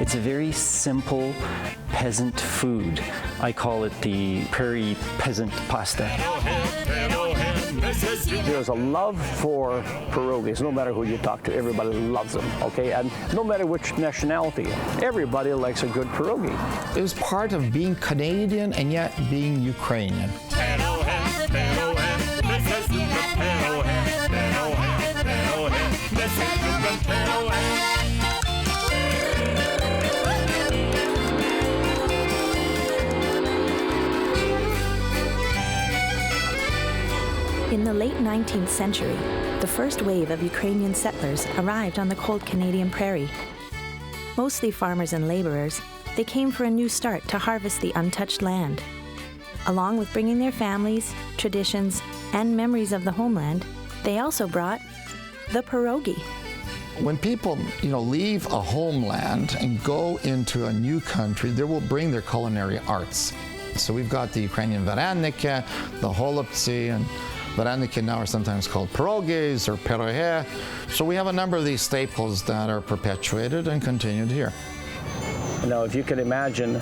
It's a very simple peasant food. I call it the prairie peasant pasta. There's a love for pierogies. No matter who you talk to, everybody loves them, okay? And no matter which nationality, everybody likes a good pierogi. It was part of being Canadian and yet being Ukrainian. In the late 19th century, the first wave of Ukrainian settlers arrived on the cold Canadian prairie. Mostly farmers and laborers, they came for a new start to harvest the untouched land. Along with bringing their families, traditions, and memories of the homeland, they also brought the pierogi. When people, leave a homeland and go into a new country, they will bring their culinary arts. So we've got the Ukrainian Varenyky, the holubtsi, and Varenyky now are sometimes called perogies or Pirohy. So we have a number of these staples that are perpetuated and continued here. Now, if you can imagine,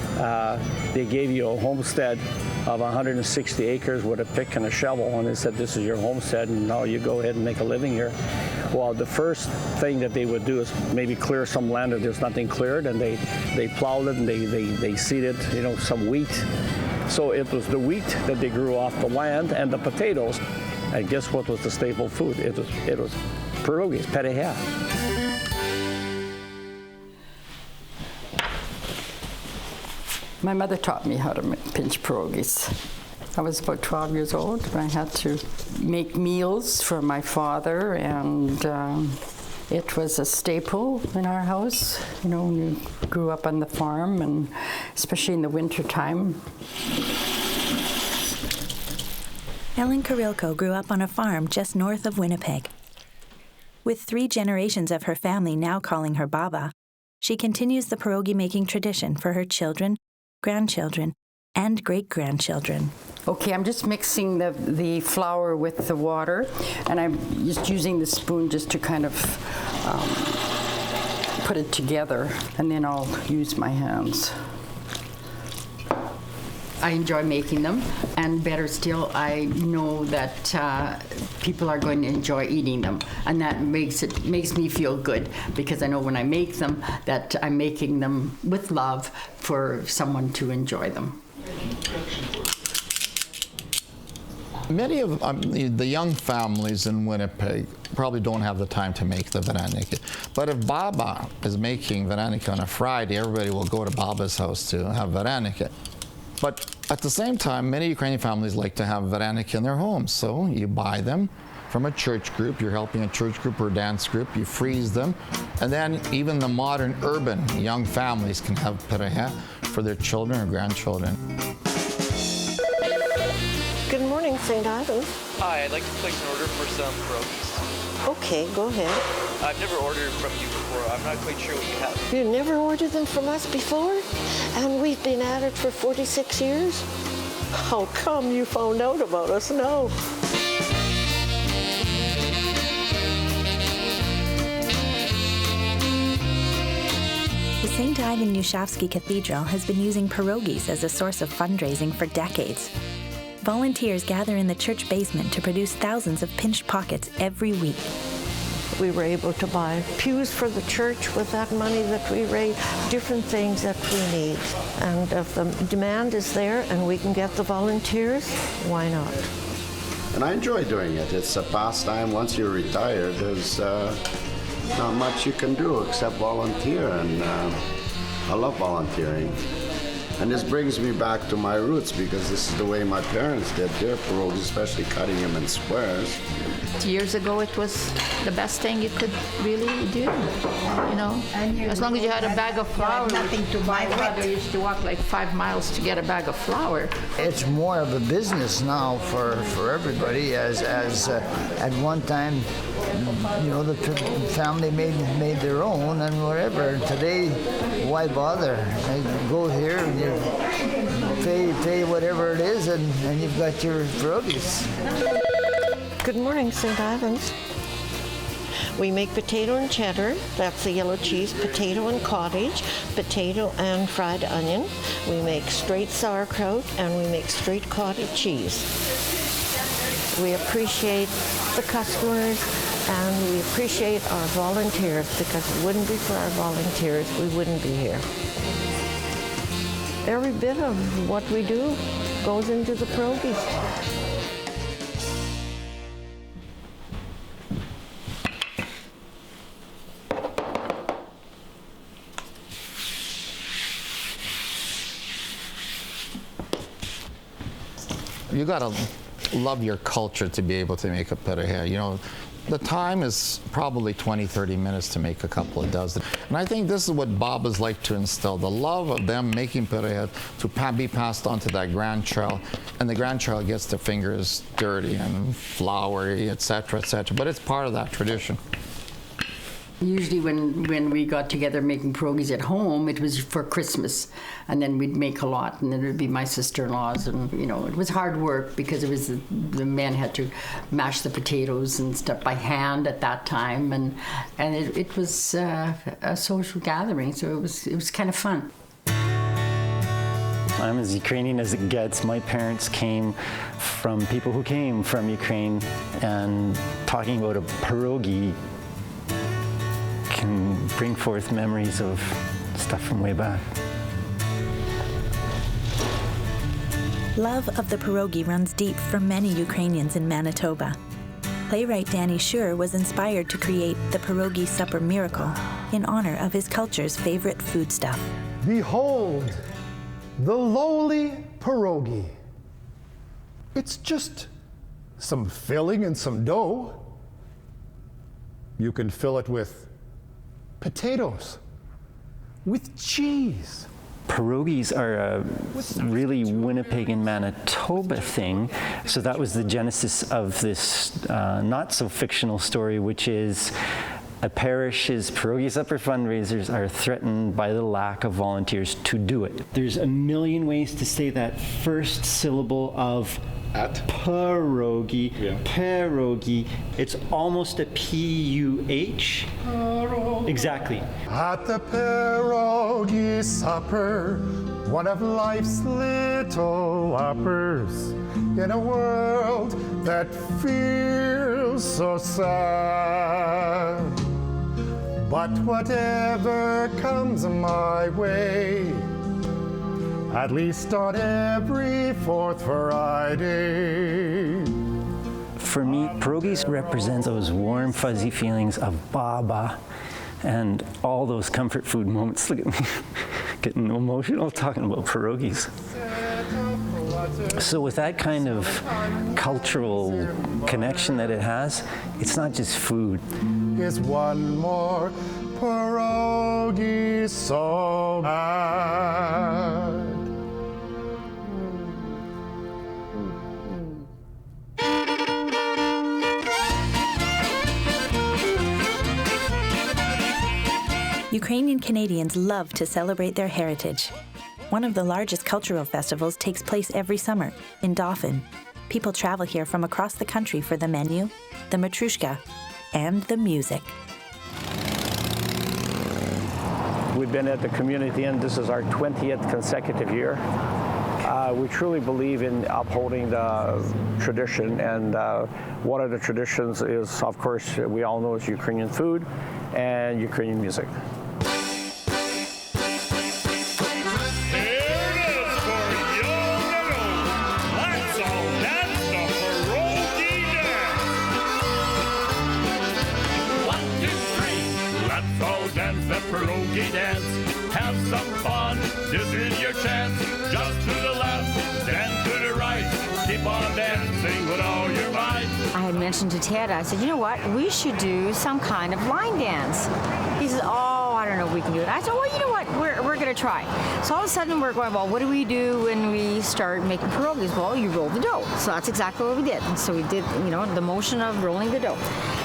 they gave you a homestead of 160 acres with a pick and a shovel, and they said, this is your homestead, and now you go ahead and make a living here. Well, the first thing that they would do is maybe clear some land if there's nothing cleared, and they plowed it and they seeded, some wheat. So it was the wheat that they grew off the land and the potatoes. And guess what was the staple food? It was pierogies, perogy. My mother taught me how to pinch pierogies. I was about 12 years old when I had to make meals for my father, and it was a staple in our house, when you grew up on the farm, and especially in the winter time. Ellen Kirilko grew up on a farm just north of Winnipeg. With 3 generations of her family now calling her Baba, she continues the pierogi-making tradition for her children, grandchildren, and great-grandchildren. Okay, I'm just mixing the flour with the water, and I'm just using the spoon just to kind of put it together, and then I'll use my hands. I enjoy making them, and better still, I know that people are going to enjoy eating them, and that makes me feel good, because I know when I make them that I'm making them with love for someone to enjoy them. Many of the young families in Winnipeg probably don't have the time to make the Varenyky. But if Baba is making Varenyky on a Friday, everybody will go to Baba's house to have Varenyky. But at the same time, many Ukrainian families like to have Varenyky in their homes. So you buy them from a church group, you're helping a church group or dance group, you freeze them, and then even the modern urban young families can have Pirohy for their children or grandchildren. Good morning, St. Ivan. Hi, I'd like to place an order for some pierogies. Okay, go ahead. I've never ordered from you before. I'm not quite sure what you have. You never ordered them from us before? And we've been at it for 46 years? How come you found out about us now? The St. Ivan Suchavsky Cathedral has been using pierogies as a source of fundraising for decades. Volunteers gather in the church basement to produce thousands of pinched pockets every week. We were able to buy pews for the church with that money that we raised, different things that we need. And if the demand is there and we can get the volunteers, why not? And I enjoy doing it. It's a pastime. Once you're retired, there's not much you can do except volunteer, and I love volunteering. And this brings me back to my roots, because this is the way my parents did their pierogies, especially cutting them in squares. Years ago, it was the best thing you could really do, As long as you had a bag of flour. My father used to walk like 5 miles to get a bag of flour. It's more of a business now for everybody, as at one time, the family made their own and whatever. Today, why bother? Go here and you pay whatever it is, and you've got your pierogies. Good morning, St. Ivan's. We make potato and cheddar, that's the yellow cheese, potato and cottage, potato and fried onion. We make straight sauerkraut, and we make straight cottage cheese. We appreciate the customers, and we appreciate our volunteers, because if it wouldn't be for our volunteers, we wouldn't be here. Every bit of what we do goes into the pierogies. You gotta love your culture to be able to make a perogy. You know, the time is probably 20, 30 minutes to make a couple of dozen. And I think this is what Baba's like to instill, the love of them making perogy to be passed on to that grandchild. And the grandchild gets their fingers dirty and floury, etc., etc. But it's part of that tradition. Usually when we got together making pierogies at home, it was for Christmas, and then we'd make a lot, and then it would be my sister-in-laws, and you know, it was hard work because it was the men had to mash the potatoes and stuff by hand at that time, and it was a social gathering, so it was kind of fun. I'm as Ukrainian as it gets. My parents came from people who came from Ukraine, and talking about a pierogi can bring forth memories of stuff from way back. Love of the pierogi runs deep for many Ukrainians in Manitoba. Playwright Danny Schur was inspired to create the Pierogi Supper Miracle in honor of his culture's favorite foodstuff. Behold, the lowly pierogi. It's just some filling and some dough. You can fill it with potatoes, with cheese. Pierogies are a really Winnipeg and Manitoba thing, so that was the genesis of this not so fictional story, which is a parish's Pierogi Supper fundraisers are threatened by the lack of volunteers to do it. There's a million ways to say that first syllable of Perogy, perogi. It's almost a P-U-H. Exactly. At the Perogy Supper, one of life's little uppers, in a world that feels so sad. But whatever comes my way, at least on every fourth Friday. For me, pierogies represent those warm, fuzzy feelings of Baba and all those comfort food moments. Look at me, getting emotional talking about pierogies. So with that kind of cultural connection that it has, it's not just food. Is one more pierogi so bad? Ukrainian Canadians love to celebrate their heritage. One of the largest cultural festivals takes place every summer in Dauphin. People travel here from across the country for the menu, the matrushka, and the music. We've been at the Community Inn. This is our 20th consecutive year. We truly believe in upholding the tradition, and one of the traditions is, of course, we all know is Ukrainian food and Ukrainian music. Perogy dance, have some fun, this is your chance. Just to the left, then to the right, keep on dancing with all your might. I had mentioned to Ted, I said, you know what, we should do some kind of line dance. He says, oh, I don't know if we can do it. I said, well, you know what, we're going to try. So all of a sudden we're going, well, what do we do when we start making pierogies? Well, you roll the dough. So that's exactly what we did. And so we did, you know, the motion of rolling the dough.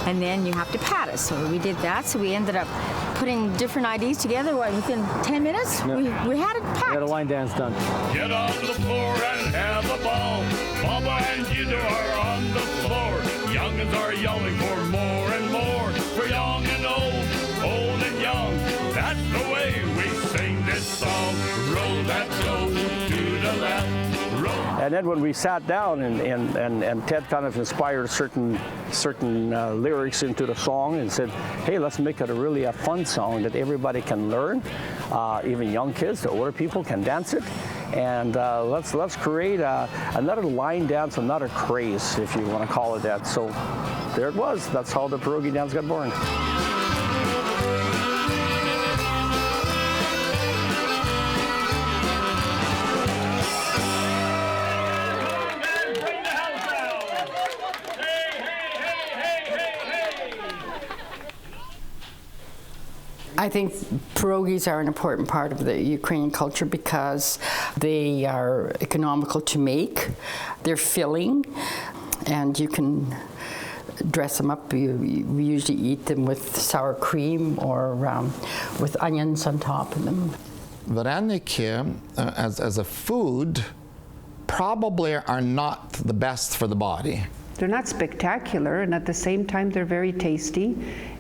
And then you have to pat it. So we did that. So we ended up putting different ideas together. Within 10 minutes, no. we had it packed. We had a line dance done. Get on the floor and have a ball. Baba and Gido are on the floor. Youngins are yelling for more and more. for young and old and young. That's the way we sing this song. Roll that dough to the left. Roll. And then when we sat down and Ted kind of inspired certain lyrics into the song and said, hey, let's make it a fun song that everybody can learn, even young kids, the older people can dance it. And let's create another line dance, another craze, if you want to call it that. So there it was. That's how the Perogy dance got born. I think pierogies are an important part of the Ukrainian culture because they are economical to make, they're filling, and you can dress them up. We usually eat them with sour cream or with onions on top of them. Varenyky, as a food, probably are not the best for the body. They're not spectacular, and at the same time, they're very tasty.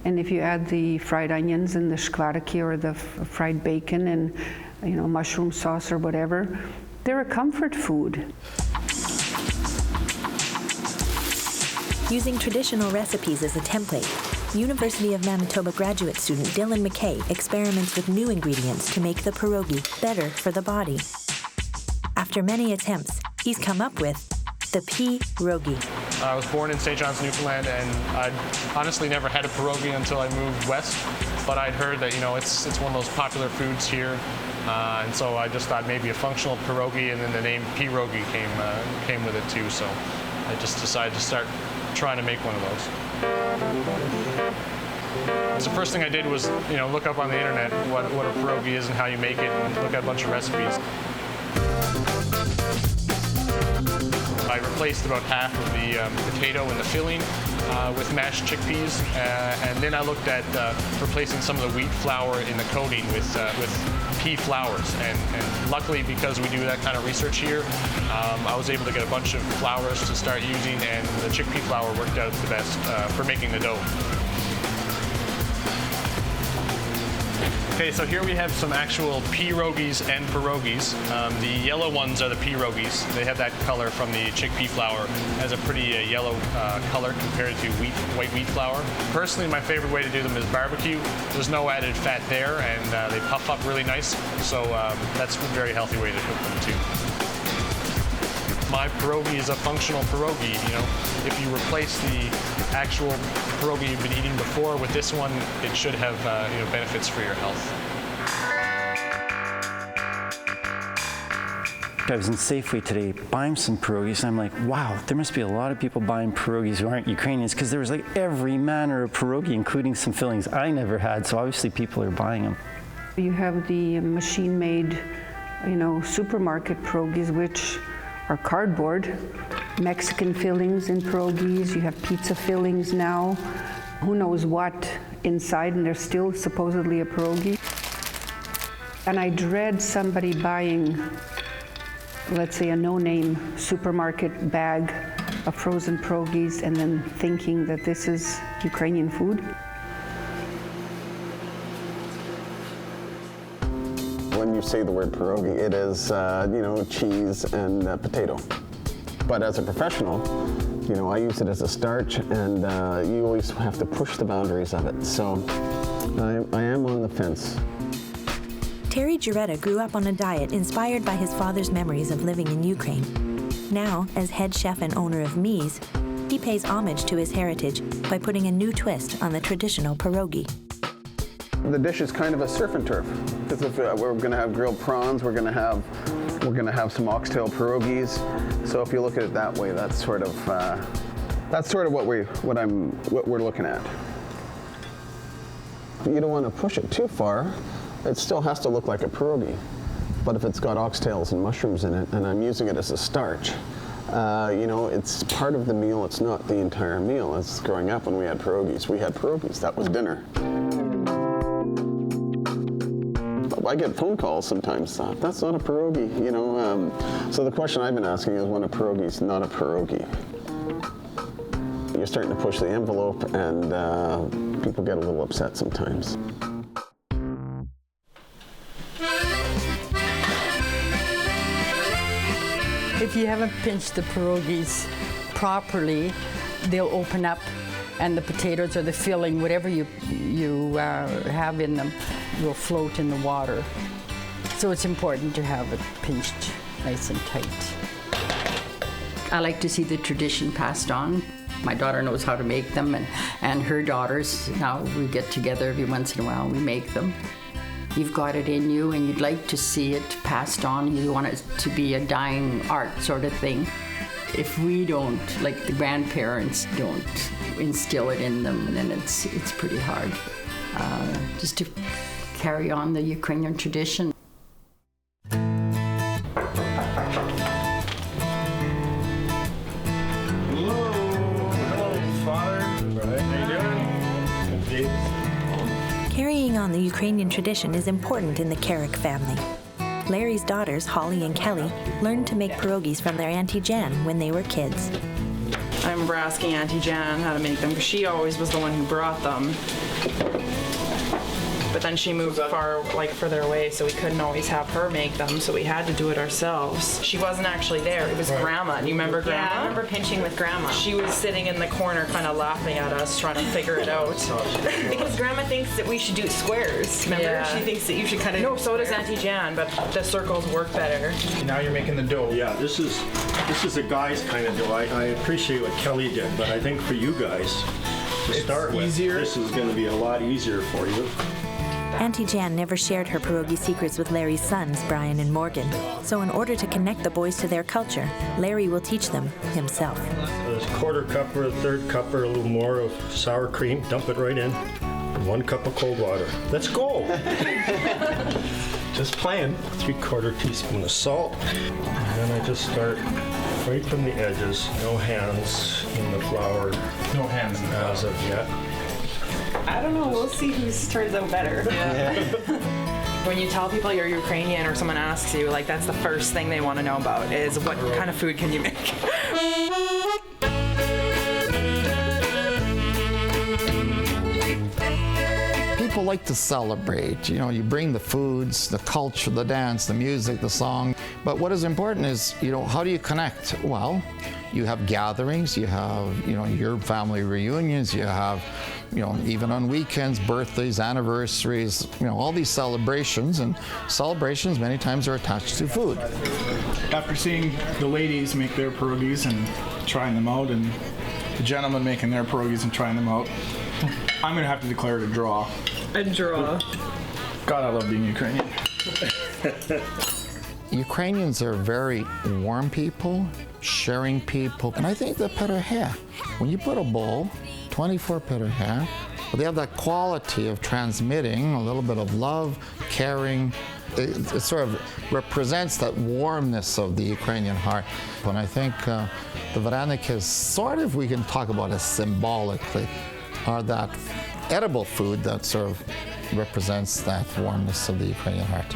And if you add the fried onions and the skwarki or the fried bacon and mushroom sauce or whatever, they're a comfort food. Using traditional recipes as a template, University of Manitoba graduate student Dylan McKay experiments with new ingredients to make the pierogi better for the body. After many attempts, he's come up with the pea-rogy. I was born in St. John's, Newfoundland, and I'd honestly never had a pierogi until I moved west. But I'd heard that it's one of those popular foods here, and so I just thought maybe a functional pierogi, and then the name perogy came with it too. So I just decided to start trying to make one of those. So the first thing I did was look up on the internet what a pierogi is and how you make it, and look at a bunch of recipes. I replaced about half of the potato and the filling with mashed chickpeas, and then I looked at replacing some of the wheat flour in the coating with pea flours. And luckily, because we do that kind of research here, I was able to get a bunch of flours to start using, and the chickpea flour worked out the best for making the dough. Okay, so here we have some actual perogies and pierogies. The yellow ones are the perogies. They have that color from the chickpea flour. It has a pretty yellow color compared to white wheat flour. Personally, my favorite way to do them is barbecue. There's no added fat there, and they puff up really nice. So that's a very healthy way to cook them too. My pierogi is a functional pierogi. If you replace the actual pierogi you've been eating before with this one, it should have benefits for your health. I was in Safeway today buying some pierogies, and I'm like, wow, there must be a lot of people buying pierogies who aren't Ukrainians, because there was like every manner of pierogi, including some fillings I never had, so obviously people are buying them. You have the machine-made, supermarket pierogies, which are cardboard. Mexican fillings in pierogies, you have pizza fillings now. Who knows what inside, and they're still supposedly a pierogi. And I dread somebody buying, let's say, a no-name supermarket bag of frozen pierogies and then thinking that this is Ukrainian food. When you say the word pierogi, it is, cheese and potato. But as a professional, I use it as a starch, and you always have to push the boundaries of it. So I am on the fence. Terry Jaretta grew up on a diet inspired by his father's memories of living in Ukraine. Now, as head chef and owner of Mies, he pays homage to his heritage by putting a new twist on the traditional pierogi. The dish is kind of a surf and turf. We're going to have grilled prawns. We're going to have some oxtail pierogies. So if you look at it that way, that's sort of what we're looking at. You don't want to push it too far. It still has to look like a pierogi. But if it's got oxtails and mushrooms in it, and I'm using it as a starch, it's part of the meal. It's not the entire meal. As growing up, when we had pierogies. That was dinner. I get phone calls sometimes. That's not a pierogi, So the question I've been asking is when a pierogi is not a pierogi. You're starting to push the envelope, and people get a little upset sometimes. If you haven't pinched the pierogies properly, they'll open up, and the potatoes or the filling, whatever you have in them, will float in the water. So it's important to have it pinched nice and tight. I like to see the tradition passed on. My daughter knows how to make them, and her daughters, now we get together every once in a while, we make them. You've got it in you and you'd like to see it passed on. You want it to be a dying art sort of thing. If we don't, like the grandparents don't instill it in them, then it's pretty hard just to carry on the Ukrainian tradition. Carrying on the Ukrainian tradition is important in the Carrick family. Larry's daughters, Holly and Kelly, learned to make pierogies from their Auntie Jan when they were kids. I remember asking Auntie Jan how to make them because she always was the one who brought them. But then she moved further away, so we couldn't always have her make them, so we had to do it ourselves. She wasn't actually there. It was Grandma. Do you remember Grandma? Yeah, I remember pinching with Grandma. She was sitting in the corner kind of laughing at us, trying to figure it out. Because Grandma thinks that we should do squares. Remember? Yeah. She thinks that you should kind of... No, so does Auntie Jan, but the circles work better. Now you're making the dough. Yeah, this is a guy's kind of dough. I appreciate what Kelly did, but I think for you guys, to start with, this is going to be a lot easier for you. Auntie Jan never shared her pierogi secrets with Larry's sons, Brian and Morgan. So in order to connect the boys to their culture, Larry will teach them himself. A quarter cup or a third cup or a little more of sour cream, dump it right in. 1 cup of cold water. Let's go! Just playing. 3/4 teaspoon of salt. And then I just start right from the edges. No hands in the flour. No hands as of yet. I don't know. We'll see whose turns out better. Yeah. When you tell people you're Ukrainian or someone asks you, like, that's the first thing they want to know about is what kind of food can you make? People like to celebrate. You know, you bring the foods, the culture, the dance, the music, the song. But what is important is, you know, how do you connect? Well, you have gatherings, you have, you know, your family reunions, you have, you know, even on weekends, birthdays, anniversaries, you know, all these celebrations, and celebrations many times are attached to food. After seeing the ladies make their pierogies and trying them out, and the gentlemen making their pierogies and trying them out, I'm going to have to declare it a draw. A draw. God, I love being Ukrainian. Ukrainians are very warm people, sharing people, and I think the Pirohy, when you put a bowl, 24 Pirohy, they have that quality of transmitting a little bit of love, caring. It sort of represents that warmness of the Ukrainian heart. And I think the Varenyky is sort of, we can talk about it symbolically, are that edible food that sort of represents that warmness of the Ukrainian heart.